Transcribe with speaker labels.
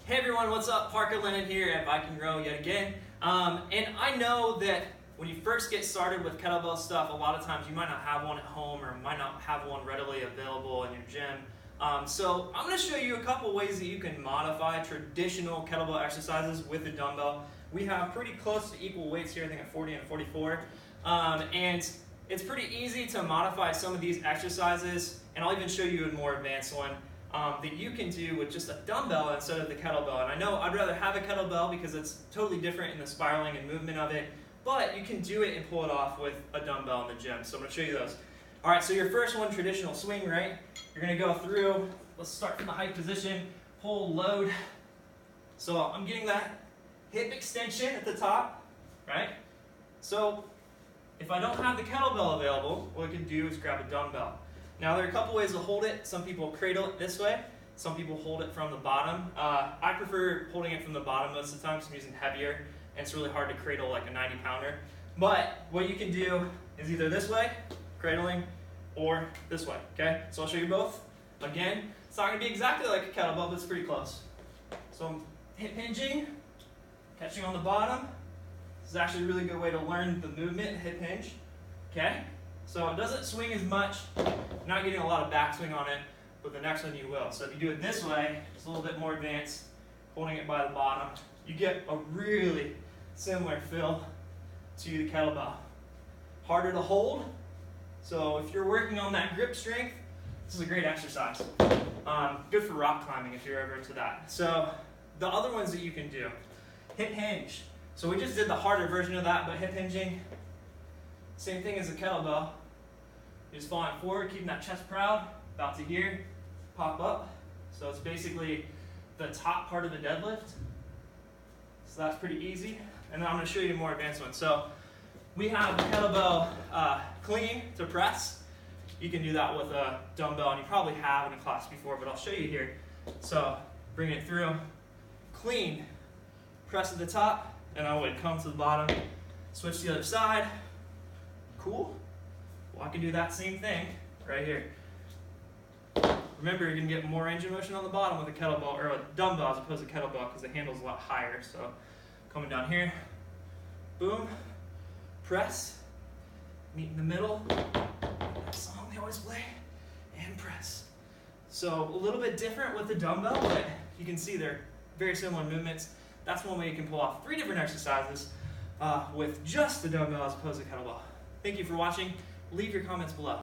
Speaker 1: Hey everyone, what's up? Parker Lennon here at Viking Row yet again. And I know that when you first get started with kettlebell stuff, a lot of times you might not have one at home or might not have one readily available in your gym. So I'm going to show you a couple ways that you can modify traditional kettlebell exercises with a dumbbell. We have pretty close to equal weights here, I think at 40 and 44. And it's pretty easy to modify some of these exercises, and I'll even show you a more advanced one that you can do with just a dumbbell instead of the kettlebell. And I know I'd rather have a kettlebell because it's totally different in the spiraling and movement of it, but you can do it and pull it off with a dumbbell in the gym. So I'm going to show you those. All right, so your first one, traditional swing, right? You're going to go through, let's start from the high position, pull, load. So I'm getting that hip extension at the top, right? So if I don't have the kettlebell available, what I can do is grab a dumbbell. Now there are a couple ways to hold it. Some people cradle it this way. Some people hold it from the bottom. I prefer holding it from the bottom most of the time because I'm using heavier and it's really hard to cradle like a 90-pounder. But what you can do is either this way, cradling, or this way, okay? So I'll show you both. Again, it's not gonna be exactly like a kettlebell, but it's pretty close. So I'm hip hinging, catching on the bottom. This is actually a really good way to learn the movement, hip hinge, okay? So it doesn't swing as much, you're not getting a lot of backswing on it, but the next one you will. So if you do it this way, it's a little bit more advanced, holding it by the bottom, you get a really similar feel to the kettlebell. Harder to hold, so if you're working on that grip strength, this is a great exercise. Good for rock climbing if you're ever into that. So the other ones that you can do, hip hinge. So we just did the harder version of that, but hip hinging, same thing as a kettlebell. You're just falling forward, keeping that chest proud, about to here, pop up. So it's basically the top part of the deadlift. So that's pretty easy. And then I'm going to show you a more advanced one. So we have the kettlebell clean to press. You can do that with a dumbbell, and you probably have in a class before, but I'll show you here. So bring it through, clean, press at the top, and I would come to the bottom, switch to the other side. Cool? Well, I can do that same thing right here. Remember, you're going to get more range of motion on the bottom with a kettlebell, or a dumbbell as opposed to kettlebell, because the handle's a lot higher. So coming down here, boom, press, meet in the middle, that song they always play, and press. So a little bit different with the dumbbell, but you can see they're very similar movements. That's one way you can pull off 3 different exercises with just the dumbbell as opposed to kettlebell. Thank you for watching. Leave your comments below.